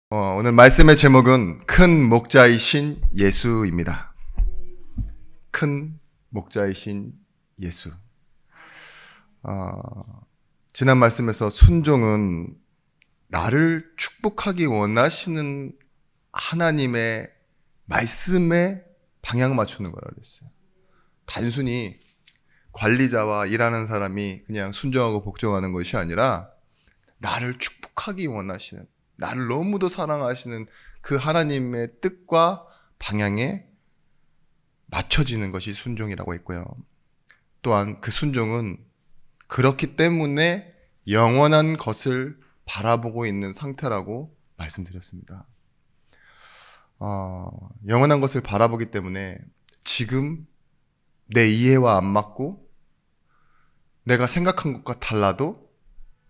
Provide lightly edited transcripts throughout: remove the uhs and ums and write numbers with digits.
오늘 말씀의 제목은 큰 목자이신 예수입니다. 큰 목자이신 예수. 지난 말씀에서 순종은 나를 축복하기 원하시는 하나님의 말씀에 방향 맞추는 거라 그랬어요. 단순히 관리자와 일하는 사람이 그냥 순종하고 복종하는 것이 아니라 나를 축복하기 원하시는, 나를 너무도 사랑하시는 그 하나님의 뜻과 방향에 맞춰지는 것이 순종이라고 했고요. 또한 그 순종은 그렇기 때문에 영원한 것을 바라보고 있는 상태라고 말씀드렸습니다. 영원한 것을 바라보기 때문에 지금 내 이해와 안 맞고 내가 생각한 것과 달라도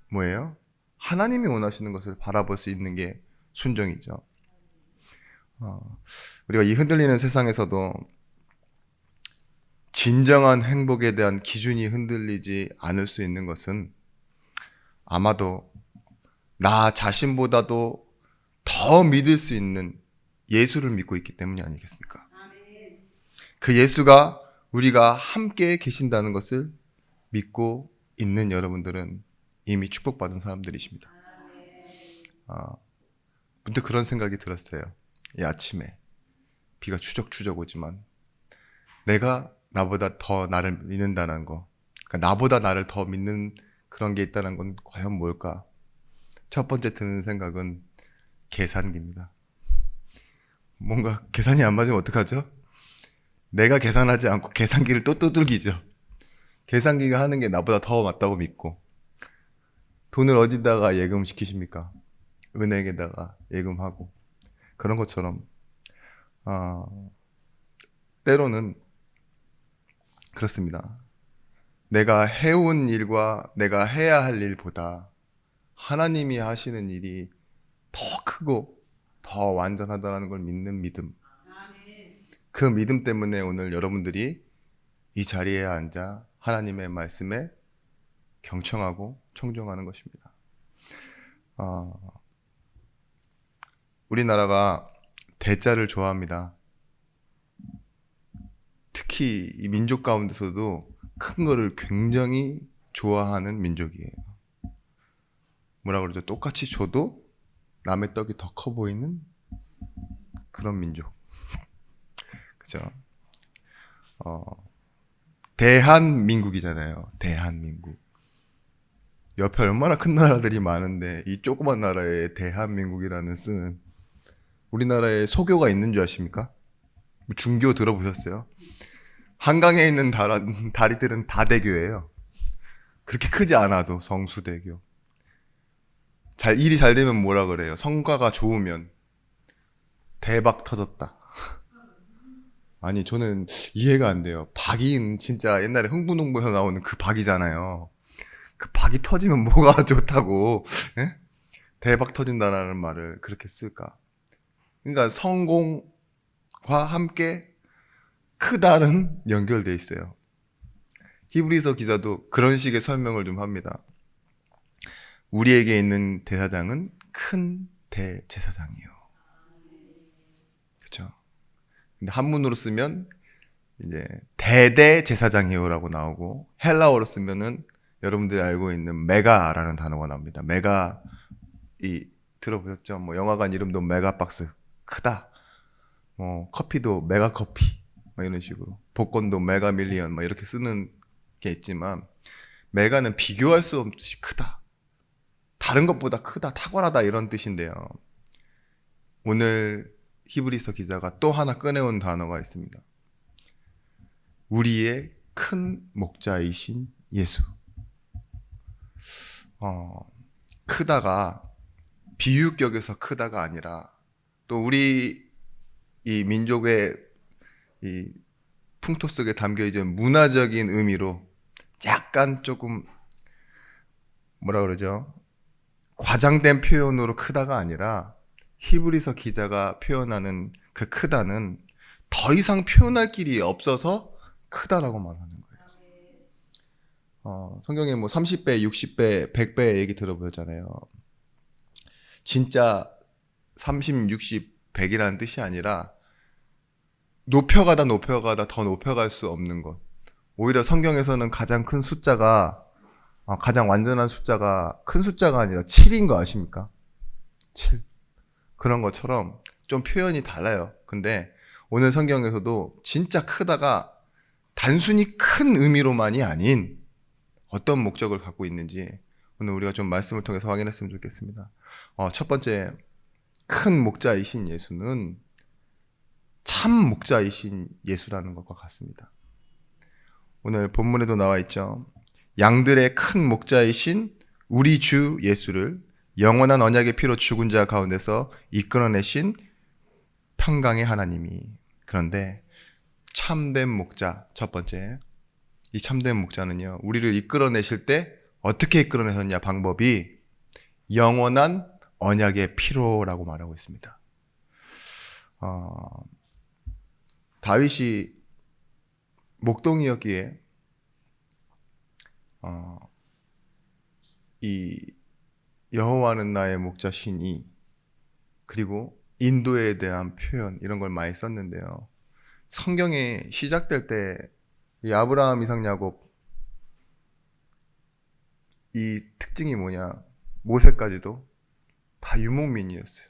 뭐예요? 하나님이 원하시는 것을 바라볼 수 있는 게 순종이죠. 우리가 이 흔들리는 세상에서도 진정한 행복에 대한 기준이 흔들리지 않을 수 있는 것은 아마도 나 자신보다도 더 믿을 수 있는 예수를 믿고 있기 때문이 아니겠습니까? 그 예수가 우리가 함께 계신다는 것을 믿고 있는 여러분들은 이미 축복받은 사람들이십니다. 문득 그런 생각이 들었어요. 이 아침에 비가 추적추적 오지만 내가 나보다 더 나를 믿는다는 거, 그러니까 나보다 나를 더 믿는 그런 게 있다는 건 과연 뭘까? 첫 번째 드는 생각은 계산기입니다. 뭔가 계산이 안 맞으면 어떡하죠? 내가 계산하지 않고 계산기를 또 두들기죠. 계산기가 하는 게 나보다 더 맞다고 믿고. 돈을 어디다가 예금시키십니까? 은행에다가 예금하고. 그런 것처럼 때로는 그렇습니다. 내가 해온 일과 내가 해야 할 일보다 하나님이 하시는 일이 더 크고 더 완전하다는 걸 믿는 믿음. 그 믿음 때문에 오늘 여러분들이 이 자리에 앉아 하나님의 말씀에 경청하고 청종하는 것입니다. 우리나라가 대자를 좋아합니다. 특히 이 민족 가운데서도 큰 거를 굉장히 좋아하는 민족이에요. 뭐라 그러죠? 똑같이 줘도 남의 떡이 더 커 보이는 그런 민족. 그죠? 대한민국이잖아요. 대한민국. 옆에 얼마나 큰 나라들이 많은데 이 조그만 나라에 대한민국이라는 쓰는 우리나라에 소교가 있는 줄 아십니까? 중교 들어보셨어요? 한강에 있는 다리들은 다 대교예요. 그렇게 크지 않아도 성수대교. 일이 잘 되면 뭐라 그래요? 성과가 좋으면 대박 터졌다. 아니 저는 이해가 안 돼요. 박이는 진짜 옛날에 흥부농부에서 나오는 그 박이잖아요. 그 박이 터지면 뭐가 좋다고 예? 대박 터진다라는 말을 그렇게 쓸까? 그러니까 성공과 함께 크다는 연결돼 있어요. 히브리서 기자도 그런 식의 설명을 좀 합니다. 우리에게 있는 대사장은 큰 대제사장이요. 그렇죠? 근데 한문으로 쓰면 이제 대대제사장이요라고 나오고 헬라어로 쓰면은 여러분들이 알고 있는 메가라는 단어가 나옵니다. 메가 들어보셨죠? 뭐 영화관 이름도 메가박스 크다. 뭐 커피도 메가커피 뭐 이런 식으로 복권도 메가밀리언 뭐 이렇게 쓰는 게 있지만 메가는 비교할 수 없이 크다. 다른 것보다 크다, 탁월하다 이런 뜻인데요. 오늘 히브리서 기자가 또 하나 꺼내온 단어가 있습니다. 우리의 큰 목자이신 예수. 크다가 비유격에서 크다가 아니라 또 우리 이 민족의 이 풍토 속에 담겨 있는 문화적인 의미로 약간 조금 뭐라 그러죠? 과장된 표현으로 크다가 아니라 히브리서 기자가 표현하는 그 크다는 더 이상 표현할 길이 없어서 크다라고 말하는 거예요. 성경에 뭐 30배, 60배, 100배 얘기 들어보셨잖아요. 진짜 30, 60, 100이라는 뜻이 아니라 높여가다 더 높여갈 수 없는 것. 오히려 성경에서는 가장 큰 숫자가 가장 완전한 숫자가 큰 숫자가 아니라 7인 거 아십니까? 7. 그런 것처럼 좀 표현이 달라요. 근데 오늘 성경에서도 진짜 크다가 단순히 큰 의미로만이 아닌 어떤 목적을 갖고 있는지 오늘 우리가 좀 말씀을 통해서 확인했으면 좋겠습니다. 첫 번째, 큰 목자이신 예수는 참 목자이신 예수라는 것과 같습니다. 오늘 본문에도 나와 있죠. 양들의 큰 목자이신 우리 주 예수를 영원한 언약의 피로 죽은 자 가운데서 이끌어내신 평강의 하나님이. 그런데 참된 목자, 첫 번째, 이 참된 목자는요, 우리를 이끌어내실 때 어떻게 이끌어내셨냐, 방법이 영원한 언약의 피로라고 말하고 있습니다. 다윗이 목동이었기에 이 여호와는 나의 목자시니, 그리고 인도에 대한 표현, 이런 걸 많이 썼는데요. 성경이 시작될 때 이 아브라함, 이삭, 야곱, 이 특징이 뭐냐, 모세까지도 다 유목민이었어요.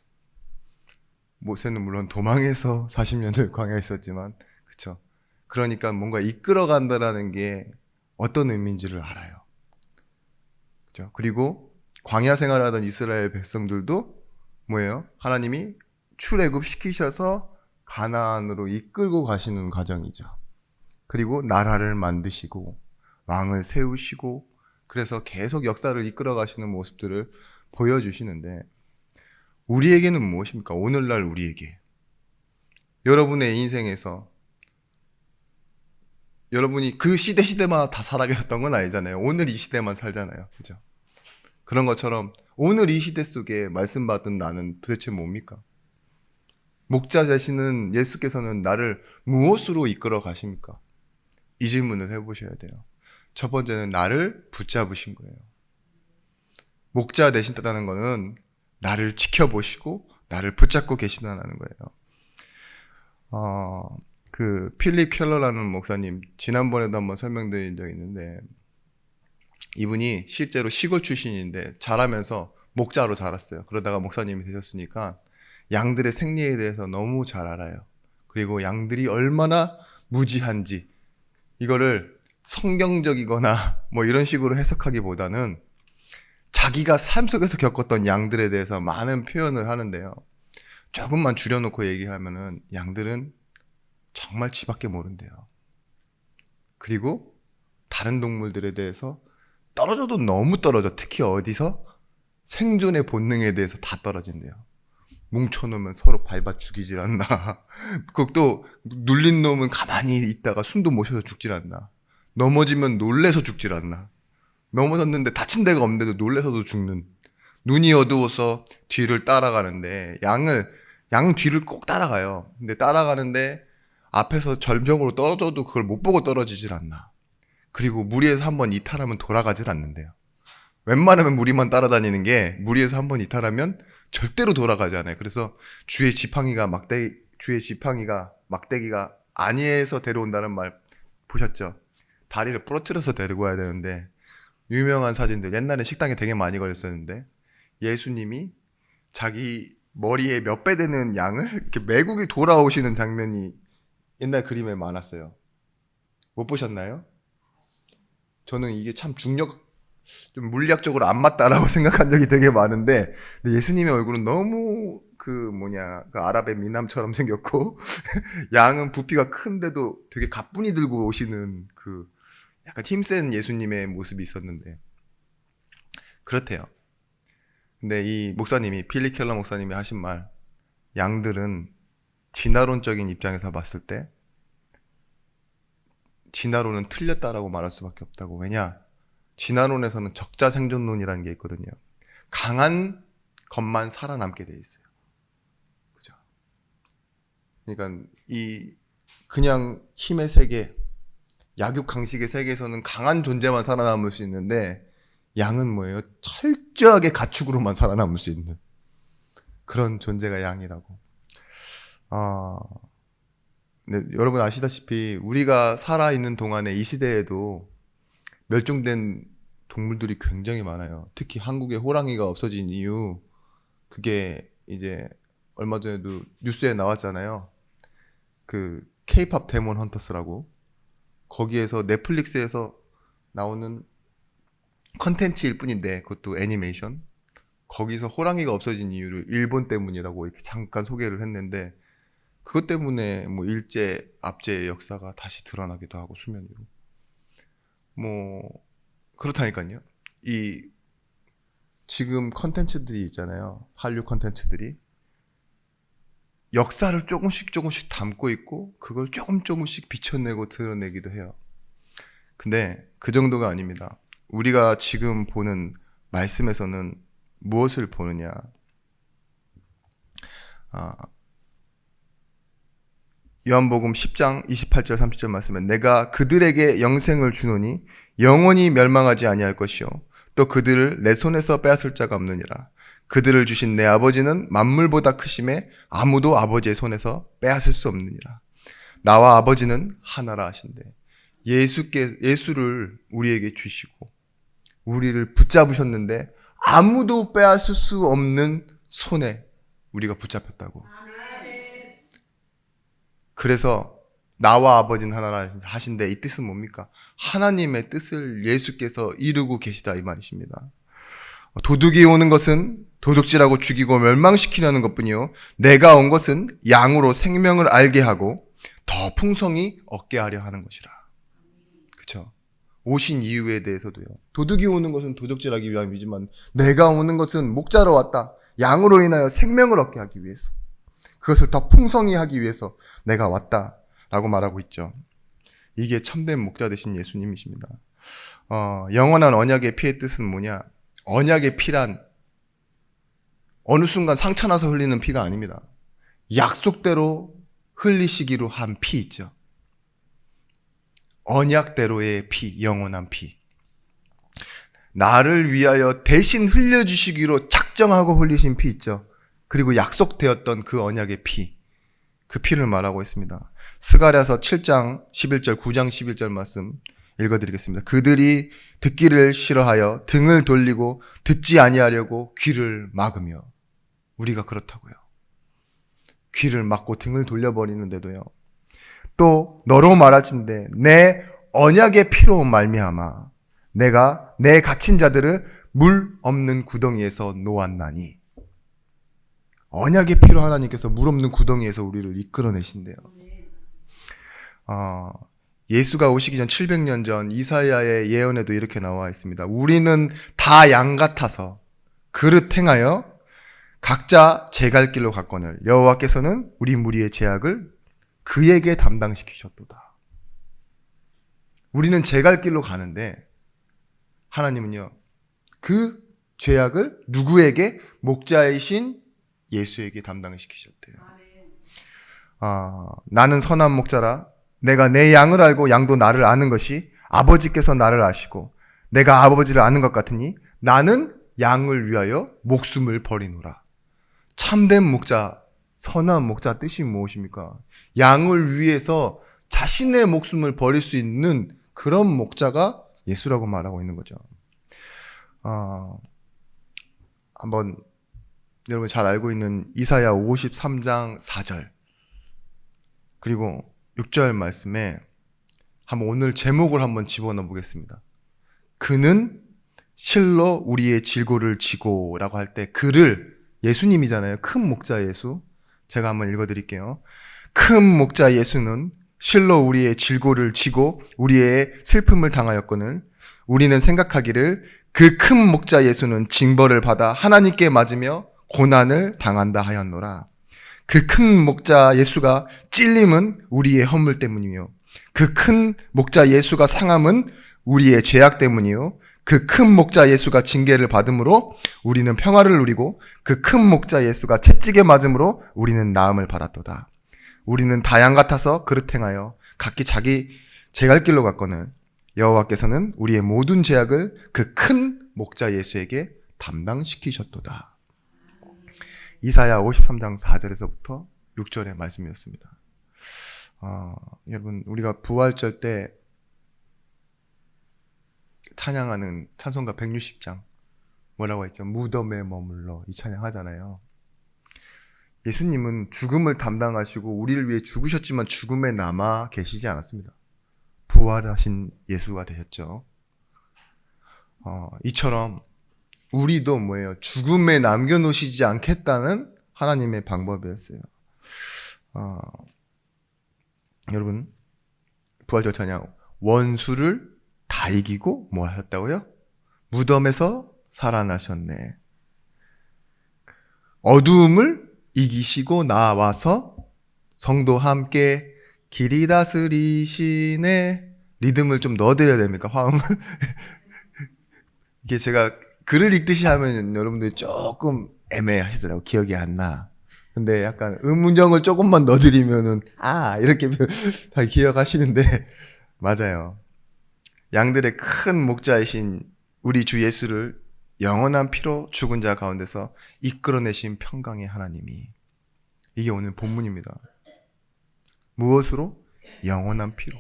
모세는 물론 도망해서 40년을 광야에 있었지만, 그쵸? 그러니까 뭔가 이끌어간다라는 게 어떤 의미인지를 알아요. 그죠? 그리고 광야 생활하던 이스라엘 백성들도 뭐예요? 하나님이 출애굽 시키셔서 가나안으로 이끌고 가시는 과정이죠. 그리고 나라를 만드시고 왕을 세우시고, 그래서 계속 역사를 이끌어 가시는 모습들을 보여주시는데, 우리에게는 무엇입니까? 오늘날 우리에게, 여러분의 인생에서 여러분이 그 시대마다 다 살아계셨던 건 아니잖아요. 오늘 이 시대만 살잖아요. 그죠? 그런 것처럼 오늘 이 시대 속에 말씀받은 나는 도대체 뭡니까? 목자 되시는 예수께서는 나를 무엇으로 이끌어 가십니까? 이 질문을 해보셔야 돼요. 첫 번째는 나를 붙잡으신 거예요. 목자 되신다는 것은 나를 지켜보시고 나를 붙잡고 계시다는 거예요. 필립 켈러라는 목사님, 지난번에도 한번 설명드린 적이 있는데, 이분이 실제로 시골 출신인데 자라면서 목자로 자랐어요. 그러다가 목사님이 되셨으니까 양들의 생리에 대해서 너무 잘 알아요. 그리고 양들이 얼마나 무지한지, 이거를 성경적이거나 뭐 이런 식으로 해석하기보다는 자기가 삶 속에서 겪었던 양들에 대해서 많은 표현을 하는데요. 조금만 줄여놓고 얘기하면은 양들은 정말 지밖에 모른대요. 그리고 다른 동물들에 대해서 떨어져도 너무 떨어져. 특히 어디서? 생존의 본능에 대해서 다 떨어진대요. 뭉쳐놓으면 서로 밟아 죽이질 않나. 그것도 눌린 놈은 가만히 있다가 숨도 못 쉬어서 죽질 않나. 넘어지면 놀래서 죽질 않나. 넘어졌는데 다친 데가 없는데도 놀래서도 죽는. 눈이 어두워서 뒤를 따라가는데 양 뒤를 꼭 따라가요. 근데 따라가는데 앞에서 절벽으로 떨어져도 그걸 못 보고 떨어지질 않나. 그리고 무리에서 한번 이탈하면 돌아가질 않는데요. 웬만하면 무리만 따라다니는 게 무리에서 한번 이탈하면 절대로 돌아가지 않아요. 그래서 주의 지팡이가 막대기가 안위에서 데려온다는 말 보셨죠? 다리를 부러뜨려서 데리고 와야 되는데, 유명한 사진들, 옛날에 식당에 되게 많이 걸렸었는데 예수님이 자기 머리에 몇 배 되는 양을 이렇게 메고 돌아오시는 장면이 옛날 그림에 많았어요. 못 보셨나요? 저는 이게 참 좀 물리학적으로 안 맞다라고 생각한 적이 되게 많은데, 근데 예수님의 얼굴은 너무 그 아랍의 미남처럼 생겼고 양은 부피가 큰데도 되게 가뿐히 들고 오시는 그 약간 힘센 예수님의 모습이 있었는데, 그렇대요. 근데 이 목사님이, 필립 켈러 목사님이 하신 말, 양들은 진화론적인 입장에서 봤을 때 진화론은 틀렸다라고 말할 수밖에 없다고. 왜냐? 진화론에서는 적자 생존론이라는 게 있거든요. 강한 것만 살아남게 돼 있어요. 그죠? 그러니까 그냥 힘의 세계, 약육 강식의 세계에서는 강한 존재만 살아남을 수 있는데, 양은 뭐예요? 철저하게 가축으로만 살아남을 수 있는. 그런 존재가 양이라고. 네, 여러분 아시다시피 우리가 살아있는 동안에 이 시대에도 멸종된 동물들이 굉장히 많아요. 특히 한국에 호랑이가 없어진 이유, 그게 이제 얼마 전에도 뉴스에 나왔잖아요. 그 K-팝 데몬 헌터스라고. 거기에서 넷플릭스에서 나오는 컨텐츠일 뿐인데, 그것도 애니메이션. 거기서 호랑이가 없어진 이유를 일본 때문이라고 이렇게 잠깐 소개를 했는데, 그것 때문에 뭐 일제, 압제의 역사가 다시 드러나기도 하고, 수면 위로. 뭐 그렇다니까요. 이 지금 컨텐츠들이 있잖아요. 한류 컨텐츠들이 역사를 조금씩 담고 있고, 그걸 조금씩 비춰내고 드러내기도 해요. 근데 그 정도가 아닙니다. 우리가 지금 보는 말씀에서는 무엇을 보느냐? 요한복음 10장 28절 30절 말씀에 내가 그들에게 영생을 주노니 영원히 멸망하지 아니할 것이요 또 그들을 내 손에서 빼앗을 자가 없느니라. 그들을 주신 내 아버지는 만물보다 크심에 아무도 아버지의 손에서 빼앗을 수 없느니라. 나와 아버지는 하나라 하신대. 예수를 우리에게 주시고 우리를 붙잡으셨는데 아무도 빼앗을 수 없는 손에 우리가 붙잡혔다고. 그래서 나와 아버지는 하나라 하신데, 이 뜻은 뭡니까? 하나님의 뜻을 예수께서 이루고 계시다, 이 말이십니다. 도둑이 오는 것은 도둑질하고 죽이고 멸망시키려는 것뿐이요 내가 온 것은 양으로 생명을 알게 하고 더 풍성히 얻게 하려 하는 것이라. 그쵸? 오신 이유에 대해서도요, 도둑이 오는 것은 도둑질하기 위함이지만 내가 오는 것은 목자로 왔다. 양으로 인하여 생명을 얻게 하기 위해서, 그것을 더 풍성히 하기 위해서 내가 왔다라고 말하고 있죠. 이게 참된 목자 되신 예수님이십니다. 영원한 언약의 피의 뜻은 뭐냐? 언약의 피란 어느 순간 상처나서 흘리는 피가 아닙니다. 약속대로 흘리시기로 한 피 있죠. 언약대로의 피, 영원한 피. 나를 위하여 대신 흘려주시기로 작정하고 흘리신 피 있죠. 그리고 약속되었던 그 언약의 피, 그 피를 말하고 있습니다. 스가랴서 7장 11절, 9장 11절 말씀 읽어드리겠습니다. 그들이 듣기를 싫어하여 등을 돌리고 듣지 아니하려고 귀를 막으며. 우리가 그렇다고요. 귀를 막고 등을 돌려버리는데도요. 또 너로 말하신대 내 언약의 피로 말미암아 내가 내 갇힌 자들을 물 없는 구덩이에서 놓았나니. 언약의 피로 하나님께서 물 없는 구덩이에서 우리를 이끌어내신대요. 예수가 오시기 전 700년 전 이사야의 예언에도 이렇게 나와 있습니다. 우리는 다 양 같아서 그릇 행하여 각자 제 갈 길로 갔거늘 여호와께서는 우리 무리의 죄악을 그에게 담당시키셨도다. 우리는 제 갈 길로 가는데 하나님은요, 그 죄악을 누구에게? 목자이신 예수에게 담당시키셨대요. 나는 선한 목자라. 내가 내 양을 알고 양도 나를 아는 것이 아버지께서 나를 아시고 내가 아버지를 아는 것 같으니 나는 양을 위하여 목숨을 버리노라. 참된 목자, 선한 목자 뜻이 무엇입니까? 양을 위해서 자신의 목숨을 버릴 수 있는 그런 목자가 예수라고 말하고 있는 거죠. 한번 여러분 잘 알고 있는 이사야 53장 4절 그리고 6절 말씀에 한번 오늘 제목을 한번 집어넣어 보겠습니다. 그는 실로 우리의 질고를 지고 라고 할 때 그를, 예수님이잖아요. 큰 목자 예수. 제가 한번 읽어드릴게요. 큰 목자 예수는 실로 우리의 질고를 지고 우리의 슬픔을 당하였거늘 우리는 생각하기를 그 큰 목자 예수는 징벌을 받아 하나님께 맞으며 고난을 당한다 하였노라. 그 큰 목자 예수가 찔림은 우리의 허물 때문이요 그 큰 목자 예수가 상함은 우리의 죄악 때문이요 그 큰 목자 예수가 징계를 받음으로 우리는 평화를 누리고 그 큰 목자 예수가 채찍에 맞음으로 우리는 나음을 받았도다. 우리는 다 양 같아서 그릇 행하여 각기 자기 제갈 길로 갔거늘 여호와께서는 우리의 모든 죄악을 그 큰 목자 예수에게 담당시키셨도다. 이사야 53장 4절에서부터 6절의 말씀이었습니다. 여러분, 우리가 부활절 때 찬양하는 찬송가 160장 뭐라고 했죠? 무덤에 머물러, 이 찬양 하잖아요. 예수님은 죽음을 담당하시고 우리를 위해 죽으셨지만 죽음에 남아 계시지 않았습니다. 부활하신 예수가 되셨죠. 이처럼 우리도 뭐예요? 죽음에 남겨놓으시지 않겠다는 하나님의 방법이었어요. 여러분, 부활절 찬양, 원수를 다 이기고 뭐 하셨다고요? 무덤에서 살아나셨네. 어두움을 이기시고 나와서 성도와 함께 길이 다스리시네. 리듬을 좀 넣어드려야 됩니까? 화음을. 이게 제가 글을 읽듯이 하면 여러분들이 조금 애매하시더라고요. 기억이 안 나. 근데 약간 음문정을 조금만 넣어드리면은, 이렇게 다 기억하시는데, 맞아요. 양들의 큰 목자이신 우리 주 예수를 영원한 피로 죽은 자 가운데서 이끌어내신 평강의 하나님이, 이게 오늘 본문입니다. 무엇으로? 영원한 피로.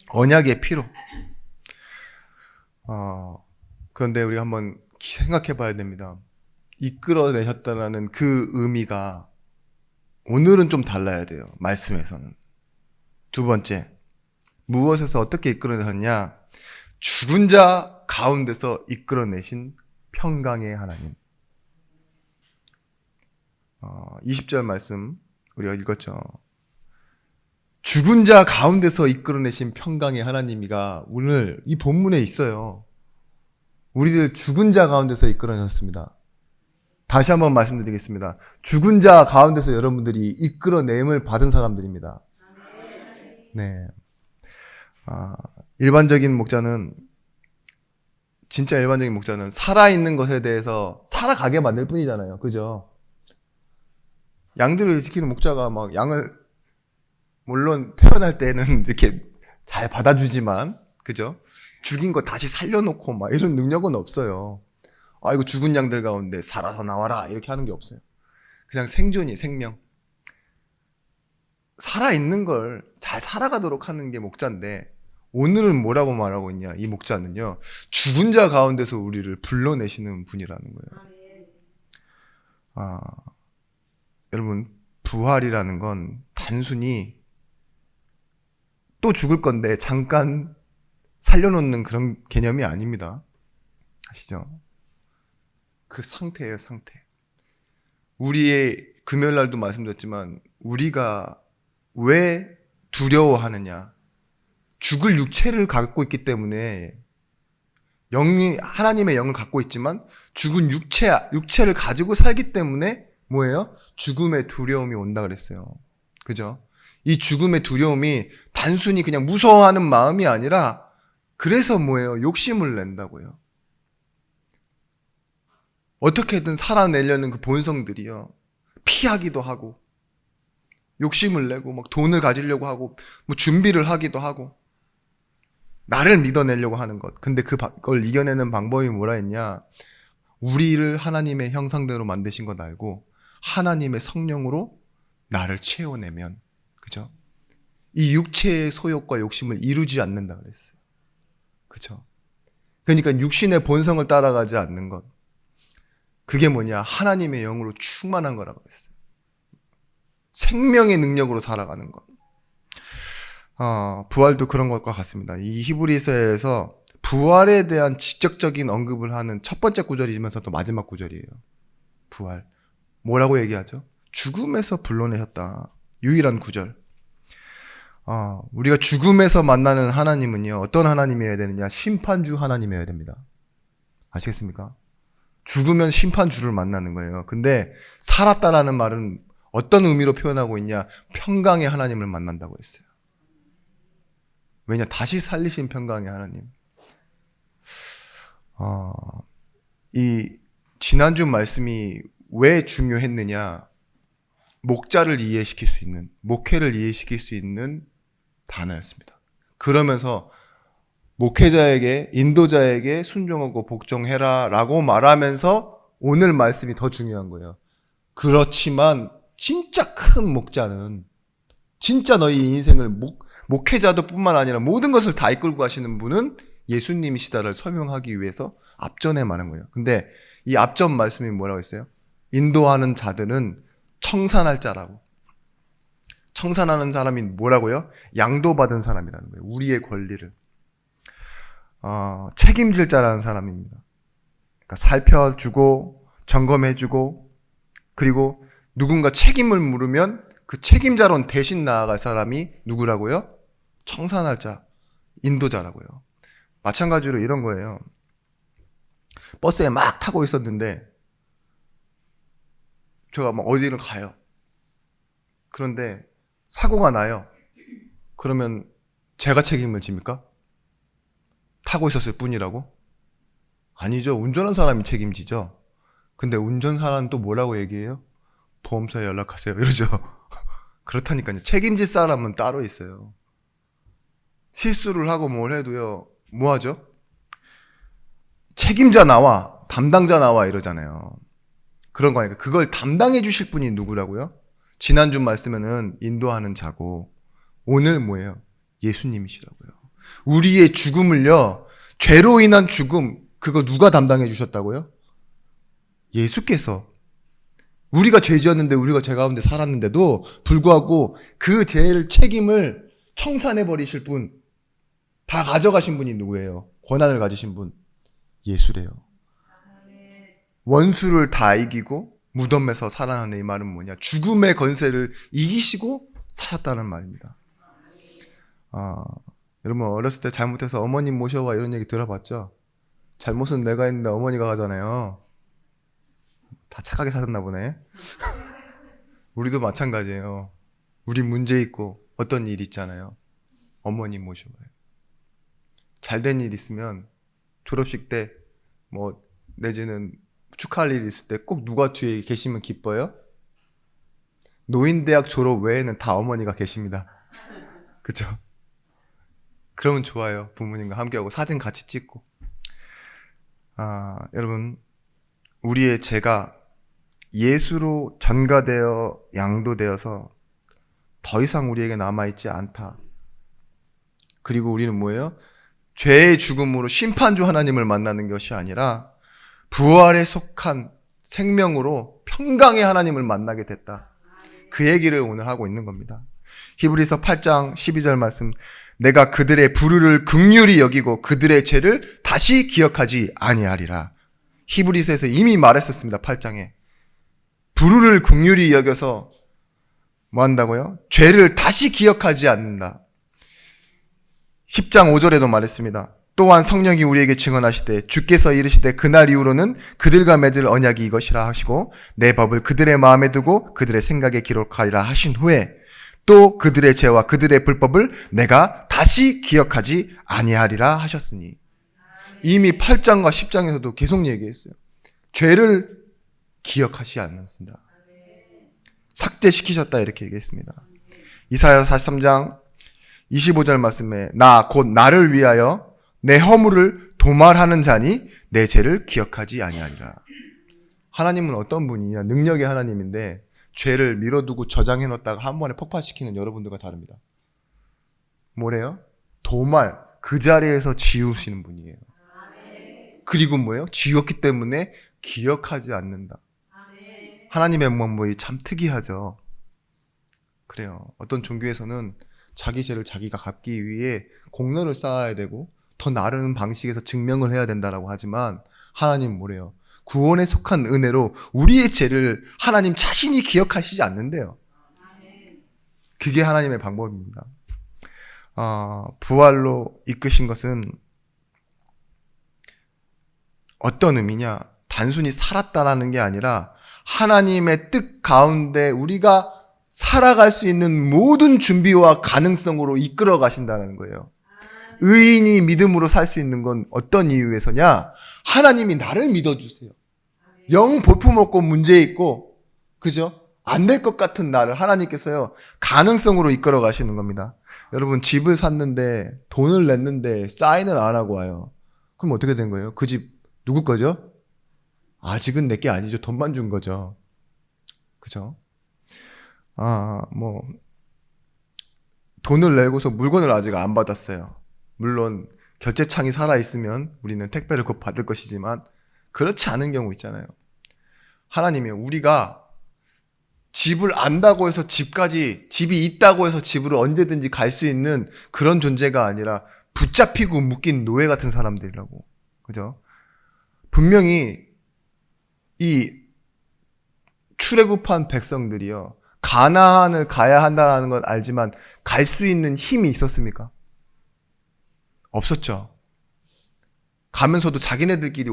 언약의 피로. 그런데 우리 한번 생각해 봐야 됩니다. 이끌어내셨다는 그 의미가 오늘은 좀 달라야 돼요. 말씀에서는. 두 번째, 무엇에서 어떻게 이끌어내셨냐? 죽은 자 가운데서 이끌어내신 평강의 하나님. 20절 말씀 우리가 읽었죠. 죽은 자 가운데서 이끌어내신 평강의 하나님이가 오늘 이 본문에 있어요. 우리들 죽은 자 가운데서 이끌어내셨습니다. 다시 한번 말씀드리겠습니다. 죽은 자 가운데서 여러분들이 이끌어냄을 받은 사람들입니다. 네. 진짜 일반적인 목자는 살아있는 것에 대해서 살아가게 만들 뿐이잖아요. 그죠? 양들을 지키는 목자가 막 양을, 물론 태어날 때는 이렇게 잘 받아주지만, 그죠? 죽인 거 다시 살려놓고 막 이런 능력은 없어요. 이거 죽은 양들 가운데 살아서 나와라, 이렇게 하는 게 없어요. 그냥 생존이, 생명. 살아있는 걸 잘 살아가도록 하는 게 목자인데, 오늘은 뭐라고 말하고 있냐? 이 목자는요, 죽은 자 가운데서 우리를 불러내시는 분이라는 거예요. 여러분, 부활이라는 건 단순히 또 죽을 건데 잠깐 살려놓는 그런 개념이 아닙니다. 아시죠? 그 상태예요, 상태. 우리의 금요일날도 말씀드렸지만 우리가 왜 두려워하느냐? 죽을 육체를 갖고 있기 때문에, 하나님의 영을 갖고 있지만 죽은 육체를 가지고 살기 때문에 뭐예요? 죽음의 두려움이 온다 그랬어요. 그죠? 이 죽음의 두려움이 단순히 그냥 무서워하는 마음이 아니라, 그래서 뭐예요? 욕심을 낸다고요. 어떻게든 살아내려는 그 본성들이요, 피하기도 하고, 욕심을 내고, 막 돈을 가지려고 하고, 뭐 준비를 하기도 하고, 나를 믿어내려고 하는 것. 근데 그걸 이겨내는 방법이 뭐라 했냐? 우리를 하나님의 형상대로 만드신 것 알고 하나님의 성령으로 나를 채워내면, 그죠? 이 육체의 소욕과 욕심을 이루지 않는다 그랬어요. 그죠? 그러니까 육신의 본성을 따라가지 않는 것. 그게 뭐냐? 하나님의 영으로 충만한 거라고 했어요. 생명의 능력으로 살아가는 것. 부활도 그런 것과 같습니다. 이 히브리서에서 부활에 대한 직접적인 언급을 하는 첫 번째 구절이면서도 마지막 구절이에요. 부활. 뭐라고 얘기하죠? 죽음에서 불러내셨다. 유일한 구절. 우리가 죽음에서 만나는 하나님은요, 어떤 하나님이어야 되느냐? 심판주 하나님이어야 됩니다. 아시겠습니까? 죽으면 심판주를 만나는 거예요. 근데 살았다라는 말은 어떤 의미로 표현하고 있냐? 평강의 하나님을 만난다고 했어요. 왜냐? 다시 살리신 평강의 하나님. 이 지난주 말씀이 왜 중요했느냐? 목자를 이해시킬 수 있는, 목회를 이해시킬 수 있는 단어였습니다. 그러면서 목회자에게, 인도자에게 순종하고 복종해라 라고 말하면서 오늘 말씀이 더 중요한 거예요. 그렇지만 진짜 큰 목자는 진짜 너희 인생을 목회자도 뿐만 아니라 모든 것을 다 이끌고 가시는 분은 예수님이시다를 설명하기 위해서 앞전에 말한 거예요. 근데 이 앞전 말씀이 뭐라고 했어요? 인도하는 자들은 청산할 자라고. 청산하는 사람이 뭐라고요? 양도받은 사람이라는 거예요. 우리의 권리를 책임질 자라는 사람입니다. 그러니까 살펴주고 점검해주고 그리고 누군가 책임을 물으면 그 책임자론 대신 나아갈 사람이 누구라고요? 청산할 자, 인도자라고요. 마찬가지로 이런 거예요. 버스에 막 타고 있었는데 제가 막 어디를 가요. 그런데 사고가 나요. 그러면 제가 책임을 집니까? 타고 있었을 뿐이라고? 아니죠. 운전한 사람이 책임지죠. 근데 운전사는 또 뭐라고 얘기해요? 보험사에 연락하세요. 이러죠. 그렇다니까요. 책임질 사람은 따로 있어요. 실수를 하고 뭘 해도요. 뭐 하죠? 책임자 나와, 담당자 나와 이러잖아요. 그런 거니까 그걸 담당해 주실 분이 누구라고요? 지난주 말씀에는 인도하는 자고 오늘 뭐예요? 예수님이시라고요. 우리의 죽음을요. 죄로 인한 죽음 그거 누가 담당해 주셨다고요? 예수께서. 우리가 죄 지었는데 우리가 죄 가운데 살았는데도 불구하고 그 죄를 책임을 청산해 버리실 분, 다 가져가신 분이 누구예요? 권한을 가지신 분. 예수래요. 원수를 다 이기고 무덤에서 살아나는 이 말은 뭐냐? 죽음의 권세를 이기시고 사셨다는 말입니다. 여러분 어렸을 때 잘못해서 어머님 모셔와 이런 얘기 들어봤죠? 잘못은 내가 했는데 어머니가 가잖아요. 다 착하게 사셨나 보네. 우리도 마찬가지예요. 우리 문제 있고 어떤 일 있잖아요. 어머님 모셔와요. 잘된 일 있으면 졸업식 때 뭐 내지는 축하할 일 있을 때 꼭 누가 뒤에 계시면 기뻐요? 노인대학 졸업 외에는 다 어머니가 계십니다. 그쵸? 그러면 좋아요. 부모님과 함께하고 사진 같이 찍고. 여러분 우리의 죄가 예수로 전가되어 양도되어서 더 이상 우리에게 남아있지 않다. 그리고 우리는 뭐예요? 죄의 죽음으로 심판주 하나님을 만나는 것이 아니라 부활에 속한 생명으로 평강의 하나님을 만나게 됐다. 그 얘기를 오늘 하고 있는 겁니다. 히브리서 8장 12절 말씀, 내가 그들의 불의를 긍휼히 여기고 그들의 죄를 다시 기억하지 아니하리라. 히브리서에서 이미 말했었습니다. 8장에. 불의를 긍휼히 여겨서 뭐 한다고요? 죄를 다시 기억하지 않는다. 10장 5절에도 말했습니다. 또한 성령이 우리에게 증언하시되 주께서 이르시되 그날 이후로는 그들과 맺을 언약이 이것이라 하시고 내 법을 그들의 마음에 두고 그들의 생각에 기록하리라 하신 후에 또 그들의 죄와 그들의 불법을 내가 다시 기억하지 아니하리라 하셨으니. 이미 8장과 10장에서도 계속 얘기했어요. 죄를 기억하지 않는다. 삭제시키셨다 이렇게 얘기했습니다. 이사야 43장 25절 말씀에 나 곧 나를 위하여 내 허물을 도말하는 자니 내 죄를 기억하지 아니하리라. 하나님은 어떤 분이냐? 능력의 하나님인데 죄를 밀어두고 저장해놓다가 한 번에 폭발시키는 여러분들과 다릅니다. 뭐래요? 도말, 그 자리에서 지우시는 분이에요. 그리고 뭐예요? 지웠기 때문에 기억하지 않는다. 하나님의 방법이 참 특이하죠. 그래요. 어떤 종교에서는 자기 죄를 자기가 갚기 위해 공로를 쌓아야 되고 더 나른 방식에서 증명을 해야 된다라고 하지만 하나님 뭐래요? 구원에 속한 은혜로 우리의 죄를 하나님 자신이 기억하시지 않는데요. 그게 하나님의 방법입니다. 부활로 이끄신 것은 어떤 의미냐? 단순히 살았다라는 게 아니라 하나님의 뜻 가운데 우리가 살아갈 수 있는 모든 준비와 가능성으로 이끌어 가신다는 거예요. 의인이 믿음으로 살 수 있는 건 어떤 이유에서냐? 하나님이 나를 믿어주세요. 영 볼품없고 문제 있고, 그죠? 안 될 것 같은 나를 하나님께서요, 가능성으로 이끌어 가시는 겁니다. 여러분, 집을 샀는데, 돈을 냈는데, 사인을 안 하고 와요. 그럼 어떻게 된 거예요? 그 집, 누구 거죠? 아직은 내게 아니죠. 돈만 준 거죠. 그죠? 뭐 돈을 내고서 물건을 아직 안 받았어요. 물론 결제창이 살아있으면 우리는 택배를 곧 받을 것이지만 그렇지 않은 경우 있잖아요. 하나님이 우리가 집을 안다고 해서 집이 있다고 해서 집으로 언제든지 갈 수 있는 그런 존재가 아니라 붙잡히고 묶인 노예 같은 사람들이라고. 그죠? 분명히 이 출애굽한 백성들이요. 가나안을 가야 한다는 건 알지만 갈 수 있는 힘이 있었습니까? 없었죠. 가면서도 자기네들끼리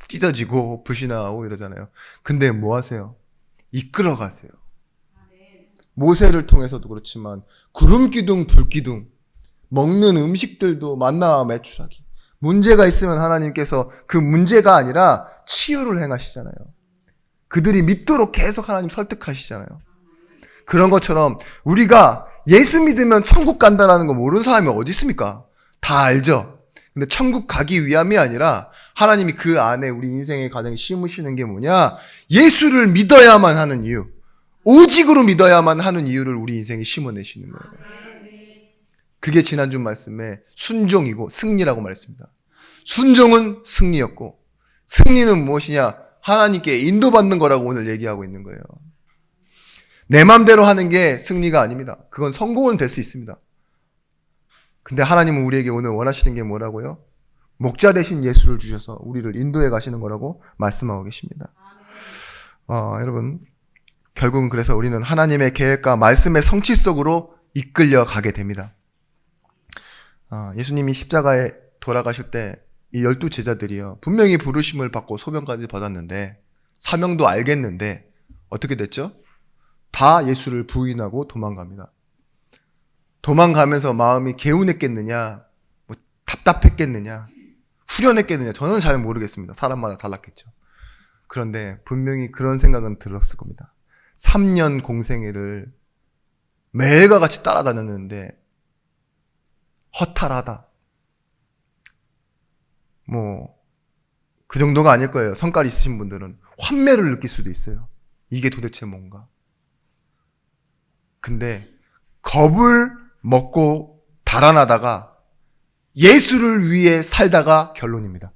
찢어지고 불신하고 이러잖아요. 근데 뭐 하세요? 이끌어 가세요. 모세를 통해서도 그렇지만 구름 기둥, 불 기둥, 먹는 음식들도 만나와 메추라기. 문제가 있으면 하나님께서 그 문제가 아니라 치유를 행하시잖아요. 그들이 믿도록 계속 하나님 설득하시잖아요. 그런 것처럼 우리가 예수 믿으면 천국 간다라는 거 모르는 사람이 어디 있습니까? 다 알죠. 근데 천국 가기 위함이 아니라 하나님이 그 안에 우리 인생의 가정에 심으시는 게 뭐냐? 예수를 믿어야만 하는 이유. 오직으로 믿어야만 하는 이유를 우리 인생에 심어내시는 거예요. 그게 지난주 말씀에 순종이고 승리라고 말했습니다. 순종은 승리였고 승리는 무엇이냐? 하나님께 인도받는 거라고 오늘 얘기하고 있는 거예요. 내 맘대로 하는 게 승리가 아닙니다. 그건 성공은 될 수 있습니다. 근데 하나님은 우리에게 오늘 원하시는 게 뭐라고요? 목자 대신 예수를 주셔서 우리를 인도해 가시는 거라고 말씀하고 계십니다. 여러분 결국은 그래서 우리는 하나님의 계획과 말씀의 성취 속으로 이끌려 가게 됩니다. 예수님이 십자가에 돌아가실 때 이 12제자들이요. 분명히 부르심을 받고 소명까지 받았는데 사명도 알겠는데 어떻게 됐죠? 다 예수를 부인하고 도망갑니다. 도망가면서 마음이 개운했겠느냐, 뭐 답답했겠느냐, 후련했겠느냐, 저는 잘 모르겠습니다. 사람마다 달랐겠죠. 그런데 분명히 그런 생각은 들었을 겁니다. 3년 공생애를 매일과 같이 따라다녔는데 허탈하다. 그 정도가 아닐 거예요. 성깔 있으신 분들은 환멸을 느낄 수도 있어요. 이게 도대체 뭔가. 근데 겁을 먹고 달아나다가 예수를 위해 살다가 결론입니다.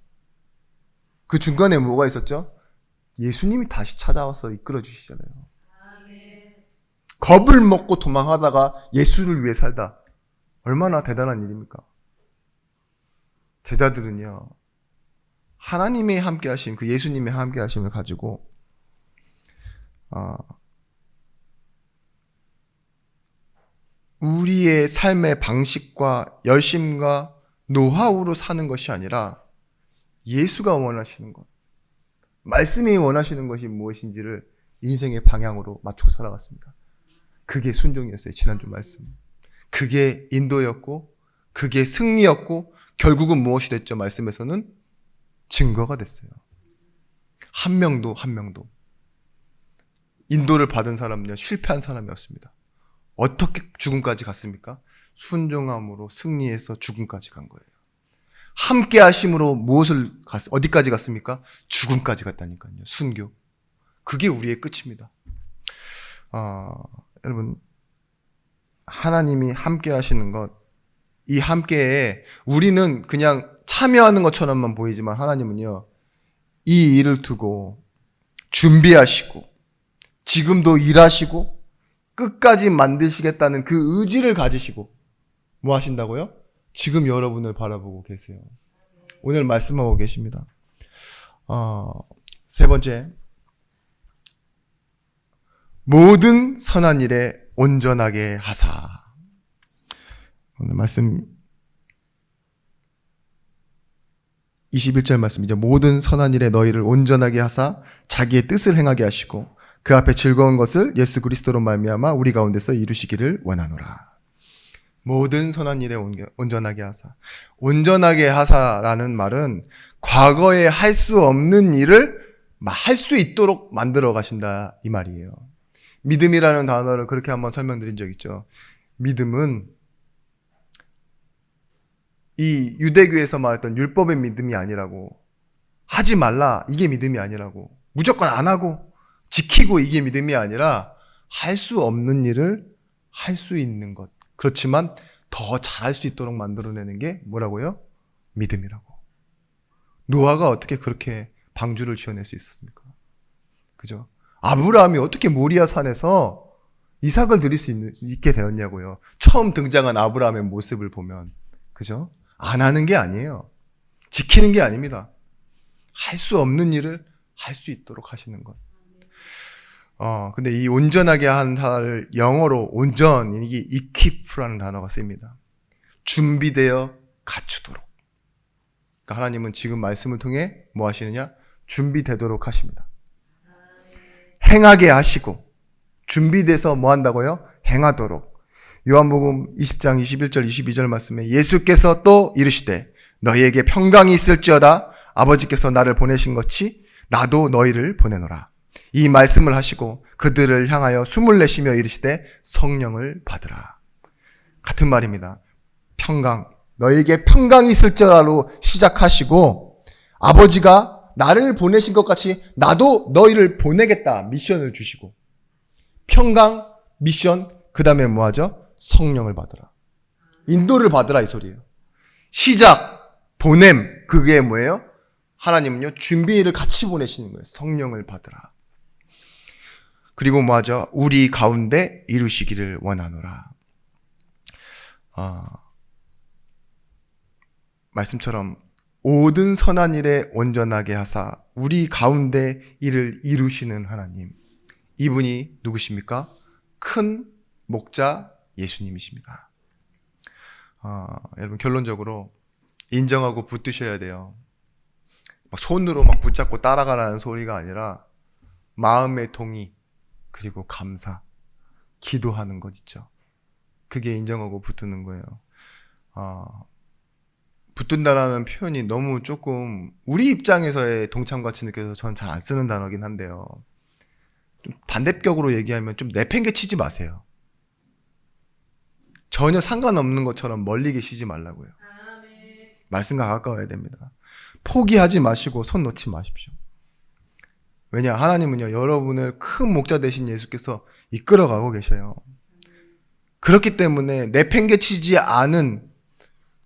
그 중간에 뭐가 있었죠? 예수님이 다시 찾아와서 이끌어 주시잖아요. 겁을 먹고 도망하다가 예수를 위해 살다. 얼마나 대단한 일입니까? 제자들은요, 하나님의 함께 하심, 그 예수님의 함께 하심을 가지고, 우리의 삶의 방식과 열심과 노하우로 사는 것이 아니라 예수가 원하시는 것, 말씀이 원하시는 것이 무엇인지를 인생의 방향으로 맞추고 살아갔습니다. 그게 순종이었어요. 지난주 말씀. 그게 인도였고 그게 승리였고 결국은 무엇이 됐죠? 말씀에서는 증거가 됐어요. 한 명도 인도를 받은 사람은요, 실패한 사람이었습니다. 어떻게 죽음까지 갔습니까? 순종함으로 승리해서 죽음까지 간 거예요. 함께 하심으로 어디까지 갔습니까? 죽음까지 갔다니까요. 순교. 그게 우리의 끝입니다. 여러분, 하나님이 함께 하시는 것, 이 함께에 우리는 그냥 참여하는 것처럼만 보이지만 하나님은요, 이 일을 두고 준비하시고 지금도 일하시고 끝까지 만드시겠다는 그 의지를 가지시고 뭐 하신다고요? 지금 여러분을 바라보고 계세요. 오늘 말씀하고 계십니다. 세 번째, 모든 선한 일에 온전하게 하사. 오늘 말씀 21절 말씀이죠. 모든 선한 일에 너희를 온전하게 하사 자기의 뜻을 행하게 하시고 그 앞에 즐거운 것을 예수 그리스도로 말미암아 우리 가운데서 이루시기를 원하노라. 모든 선한 일에 온전하게 하사. 온전하게 하사라는 말은 과거에 할 수 없는 일을 할 수 있도록 만들어 가신다 이 말이에요. 믿음이라는 단어를 그렇게 한번 설명드린 적 있죠. 믿음은 이 유대교에서 말했던 율법의 믿음이 아니라고. 하지 말라, 이게 믿음이 아니라고. 무조건 안 하고 지키고, 이게 믿음이 아니라 할 수 없는 일을 할 수 있는 것. 그렇지만 더 잘할 수 있도록 만들어내는 게 뭐라고요? 믿음이라고. 노아가 어떻게 그렇게 방주를 지어낼 수 있었습니까? 그죠? 아브라함이 어떻게 모리아 산에서 이삭을 드릴 수 있게 되었냐고요. 처음 등장한 아브라함의 모습을 보면. 그죠? 안 하는 게 아니에요. 지키는 게 아닙니다. 할 수 없는 일을 할 수 있도록 하시는 것. 근데 이 온전하게 한 단어를 영어로 온전, 이게 equip라는 단어가 씁니다. 준비되어 갖추도록. 그러니까 하나님은 지금 말씀을 통해 뭐 하시느냐? 준비되도록 하십니다. 행하게 하시고, 준비돼서 뭐 한다고요? 행하도록. 요한복음 20장 21절 22절 말씀에 예수께서 또 이르시되 너희에게 평강이 있을지어다. 아버지께서 나를 보내신 것이 나도 너희를 보내노라. 이 말씀을 하시고 그들을 향하여 숨을 내쉬며 이르시되 성령을 받으라. 같은 말입니다. 평강, 너희에게 평강이 있을지어다로 시작하시고, 아버지가 나를 보내신 것 같이 나도 너희를 보내겠다 미션을 주시고, 평강, 미션, 그 다음에 뭐하죠? 성령을 받으라. 인도를 받으라, 이 소리예요. 시작, 보냄, 그게 뭐예요? 하나님은요, 준비를 같이 보내시는 거예요. 성령을 받으라. 그리고 뭐하죠? 우리 가운데 이루시기를 원하노라. 말씀처럼 모든 선한 일에 온전하게 하사 우리 가운데 이를 이루시는 하나님. 이분이 누구십니까? 큰 목자 예수님이십니다. 여러분, 결론적으로 인정하고 붙드셔야 돼요. 손으로 막 붙잡고 따라가라는 소리가 아니라 마음의 동의, 그리고 감사, 기도하는 것 있죠. 그게 인정하고 붙드는 거예요. 붙든다라는 표현이 너무 조금 우리 입장에서의 동참같이 느껴서 저는 잘 안 쓰는 단어긴 한데요. 좀 반대격으로 얘기하면 좀 내팽개치지 마세요. 전혀 상관없는 것처럼 멀리 계시지 말라고요. 말씀과 가까워야 됩니다. 포기하지 마시고 손 놓지 마십시오. 왜냐? 하나님은요, 여러분을 큰 목자 되신 예수께서 이끌어가고 계셔요. 그렇기 때문에 내팽개치지 않은,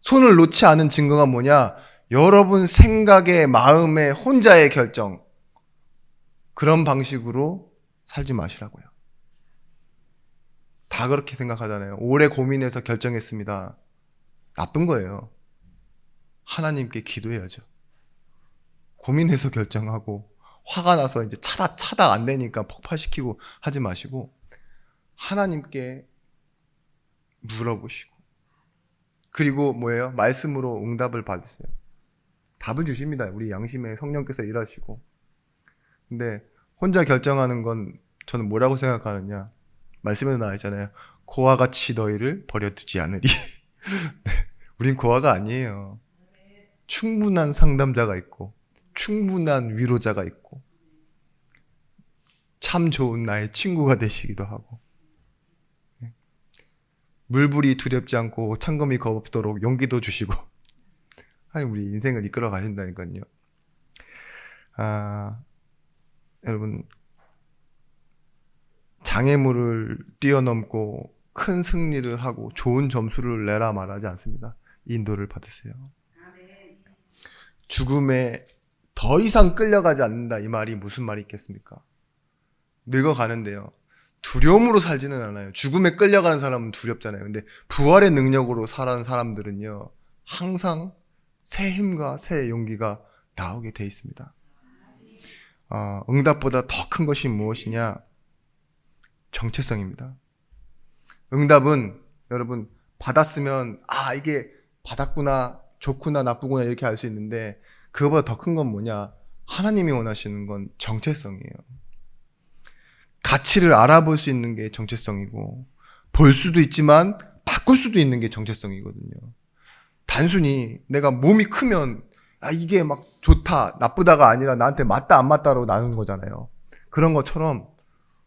손을 놓지 않은 증거가 뭐냐? 여러분 생각의, 마음의, 혼자의 결정. 그런 방식으로 살지 마시라고요. 다 그렇게 생각하잖아요. 오래 고민해서 결정했습니다. 나쁜 거예요. 하나님께 기도해야죠. 고민해서 결정하고 화가 나서 이제 차다 안 되니까 폭발시키고 하지 마시고 하나님께 물어보시고, 그리고 뭐예요? 말씀으로 응답을 받으세요. 답을 주십니다. 우리 양심에 성령께서 일하시고. 근데 혼자 결정하는 건 저는 뭐라고 생각하느냐? 말씀에도 나와 있잖아요. 고와 같이 너희를 버려두지 않으리. 우린 고아가 아니에요. 충분한 상담자가 있고 충분한 위로자가 있고 참 좋은 나의 친구가 되시기도 하고, 물불이 두렵지 않고 창검이 겁없도록 용기도 주시고 하나님 우리 인생을 이끌어 가신다니까요. 여러분, 장애물을 뛰어넘고 큰 승리를 하고 좋은 점수를 내라 말하지 않습니다. 인도를 받으세요. 죽음에 더 이상 끌려가지 않는다, 이 말이 무슨 말이 있겠습니까? 늙어가는데요, 두려움으로 살지는 않아요. 죽음에 끌려가는 사람은 두렵잖아요. 근데 부활의 능력으로 살아가는 사람들은요, 항상 새 힘과 새 용기가 나오게 돼 있습니다. 응답보다 더 큰 것이 무엇이냐? 정체성입니다. 응답은 여러분 받았으면 이게 받았구나, 좋구나, 나쁘구나 이렇게 알 수 있는데, 그거보다 더 큰 건 뭐냐? 하나님이 원하시는 건 정체성이에요. 가치를 알아볼 수 있는 게 정체성이고, 볼 수도 있지만 바꿀 수도 있는 게 정체성이거든요. 단순히 내가 몸이 크면 이게 막 좋다, 나쁘다가 아니라 나한테 맞다, 안 맞다로 나누는 거잖아요. 그런 것처럼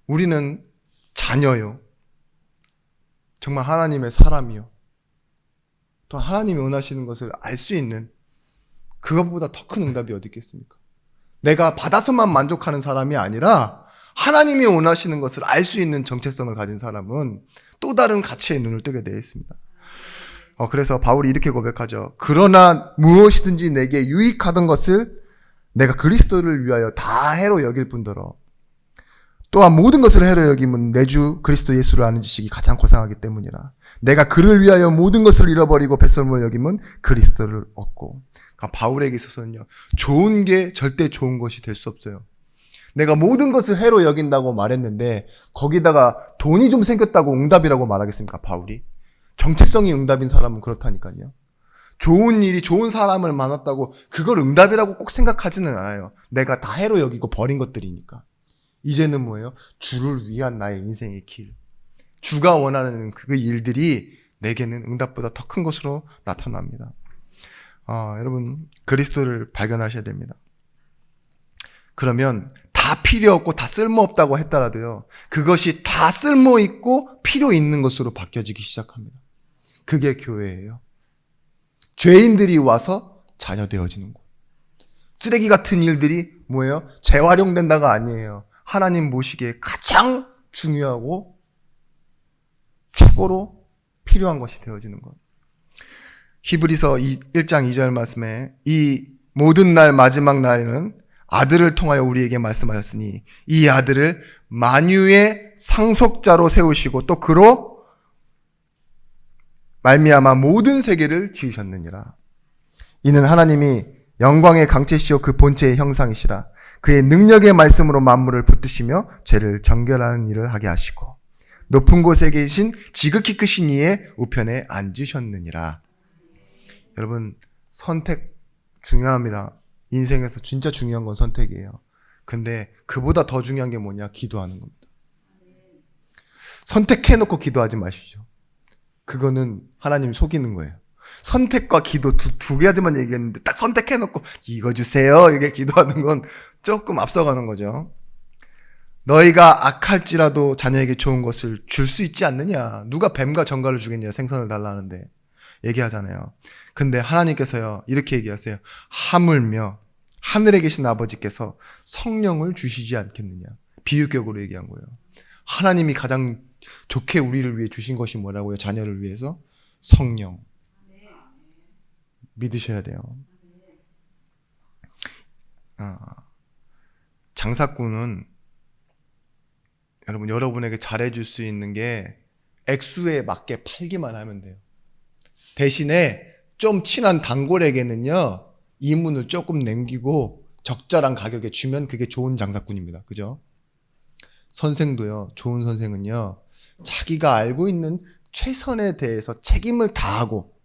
우리는 자녀요, 정말 하나님의 사람이요, 또 하나님이 원하시는 것을 알 수 있는, 그것보다 더 큰 응답이 어디 있겠습니까? 내가 받아서만 만족하는 사람이 아니라 하나님이 원하시는 것을 알 수 있는 정체성을 가진 사람은 또 다른 가치에 눈을 뜨게 되어 있습니다. 그래서 바울이 이렇게 고백하죠. 그러나 무엇이든지 내게 유익하던 것을 내가 그리스도를 위하여 다 해로 여길 뿐더러 또한 모든 것을 해로 여김은 내 주 그리스도 예수를 아는 지식이 가장 고상하기 때문이라. 내가 그를 위하여 모든 것을 잃어버리고 배설물을 여김은 그리스도를 얻고. 그러니까 바울에게 있어서는요, 좋은 게 절대 좋은 것이 될 수 없어요. 내가 모든 것을 해로 여긴다고 말했는데 거기다가 돈이 좀 생겼다고 응답이라고 말하겠습니까, 바울이? 정체성이 응답인 사람은 그렇다니까요. 좋은 일이 좋은 사람을 만났다고 그걸 응답이라고 꼭 생각하지는 않아요. 내가 다 해로 여기고 버린 것들이니까. 이제는 뭐예요? 주를 위한 나의 인생의 길. 주가 원하는 그 일들이 내게는 응답보다 더 큰 것으로 나타납니다. 여러분, 그리스도를 발견하셔야 됩니다. 그러면 다 필요 없고 다 쓸모없다고 했더라도요, 그것이 다 쓸모있고 필요 있는 것으로 바뀌어지기 시작합니다. 그게 교회예요. 죄인들이 와서 자녀 되어지는 곳. 쓰레기 같은 일들이 뭐예요? 재활용된다가 아니에요. 하나님 보시기에 가장 중요하고 최고로 필요한 것이 되어지는 것. 히브리서 1장 2절 말씀에 이 모든 날 마지막 날에는 아들을 통하여 우리에게 말씀하셨으니 이 아들을 만유의 상속자로 세우시고 또 그로 말미암아 모든 세계를 지으셨느니라. 이는 하나님이 영광의 강체시오 그 본체의 형상이시라. 그의 능력의 말씀으로 만물을 붙드시며 죄를 정결하는 일을 하게 하시고 높은 곳에 계신 지극히 크신 이의 우편에 앉으셨느니라. 여러분, 선택 중요합니다. 인생에서 진짜 중요한 건 선택이에요. 근데 그보다 더 중요한 게 뭐냐? 기도하는 겁니다. 선택해놓고 기도하지 마십시오. 그거는 하나님 속이는 거예요. 선택과 기도 두 가지만 얘기했는데 딱 선택해놓고 이거 주세요 이게 기도하는 건 조금 앞서가는 거죠. 너희가 악할지라도 자녀에게 좋은 것을 줄 수 있지 않느냐. 누가 뱀과 정갈을 주겠냐. 생선을 달라는데 얘기하잖아요. 근데 하나님께서요 이렇게 얘기하세요. 하물며 하늘에 계신 아버지께서 성령을 주시지 않겠느냐. 비유격으로 얘기한 거예요. 하나님이 가장 좋게 우리를 위해 주신 것이 뭐라고요? 자녀를 위해서? 성령. 믿으셔야 돼요. 장사꾼은 여러분에게 잘해줄 수 있는 게 액수에 맞게 팔기만 하면 돼요. 대신에 좀 친한 단골에게는요, 이문을 조금 남기고 적절한 가격에 주면 그게 좋은 장사꾼입니다. 그죠? 선생도요, 좋은 선생은요, 자기가 알고 있는 최선에 대해서 책임을 다하고,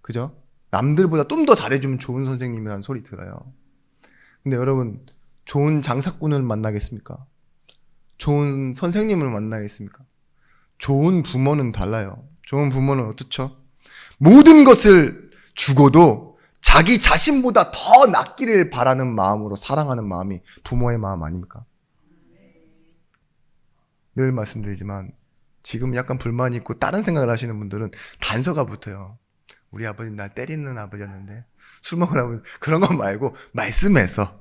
그죠? 남들보다 좀 더 잘해주면 좋은 선생님이라는 소리 들어요. 근데 여러분, 좋은 장사꾼을 만나겠습니까? 좋은 선생님을 만나겠습니까? 좋은 부모는 달라요. 좋은 부모는 어떻죠? 모든 것을 주고도 자기 자신보다 더 낫기를 바라는 마음으로 사랑하는 마음이 부모의 마음 아닙니까? 늘 말씀드리지만 지금 약간 불만이 있고 다른 생각을 하시는 분들은 단서가 붙어요. 우리 아버지 날 때리는 아버지였는데 술 먹으라고 그런 거 말고 말씀에서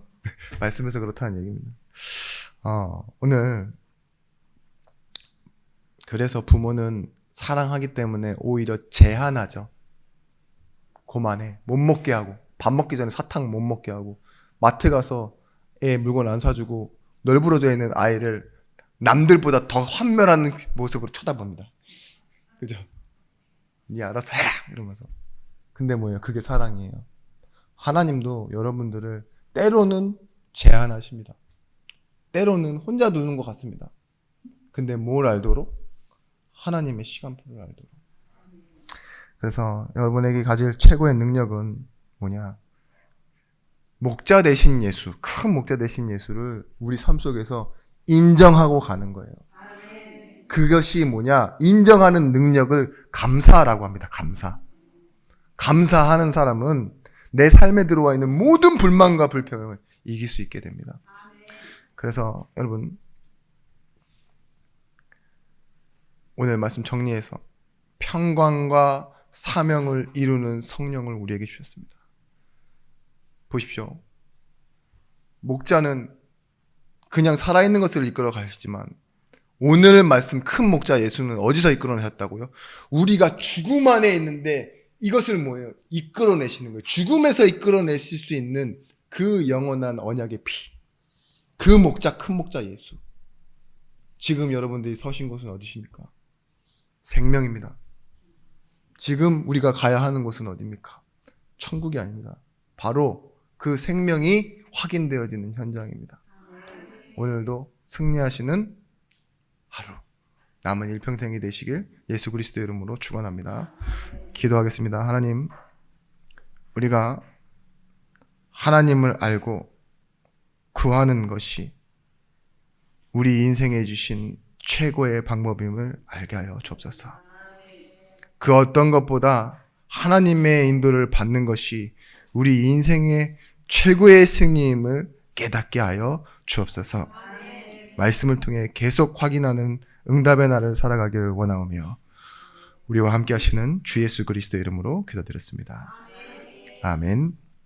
그렇다는 얘기입니다. 오늘 그래서 부모는 사랑하기 때문에 오히려 제한하죠. 그만해. 못 먹게 하고 밥 먹기 전에 사탕 못 먹게 하고 마트 가서 애 물건 안 사주고 널브러져 있는 아이를 남들보다 더 환멸하는 모습으로 쳐다봅니다. 그죠? 니 알아서 해라! 이러면서. 근데 뭐예요? 그게 사랑이에요. 하나님도 여러분들을 때로는 제한하십니다. 때로는 혼자 두는 것 같습니다. 근데 뭘 알도록? 하나님의 시간표를 알도록. 그래서 여러분에게 가질 최고의 능력은 뭐냐? 목자 되신 예수, 큰 목자 되신 예수를 우리 삶 속에서 인정하고 가는 거예요. 그것이 뭐냐? 인정하는 능력을 감사라고 합니다. 감사. 감사하는 사람은 내 삶에 들어와 있는 모든 불만과 불평을 이길 수 있게 됩니다. 그래서 여러분, 오늘 말씀 정리해서 평강과 사명을 이루는 성령을 우리에게 주셨습니다. 보십시오. 목자는 그냥 살아있는 것을 이끌어 가시지만 오늘 말씀 큰 목자 예수는 어디서 이끌어내셨다고요? 우리가 죽음 안에 있는데 이것을 뭐예요? 이끌어내시는 거예요. 죽음에서 이끌어내실 수 있는 그 영원한 언약의 피. 그 목자, 큰 목자 예수. 지금 여러분들이 서신 곳은 어디십니까? 생명입니다. 지금 우리가 가야 하는 곳은 어디입니까? 천국이 아닙니다. 바로 그 생명이 확인되어지는 현장입니다. 오늘도 승리하시는 하루, 남은 일평생이 되시길 예수 그리스도의 이름으로 축원합니다. 기도하겠습니다. 하나님, 우리가 하나님을 알고 구하는 것이 우리 인생에 주신 최고의 방법임을 알게 하여 주옵소서. 그 어떤 것보다 하나님의 인도를 받는 것이 우리 인생의 최고의 승리임을 깨닫게 하여 주옵소서. 말씀을 통해 계속 확인하는 응답의 날을 살아가기를 원하오며 우리와 함께 하시는 주 예수 그리스도의 이름으로 기도드렸습니다. 아멘.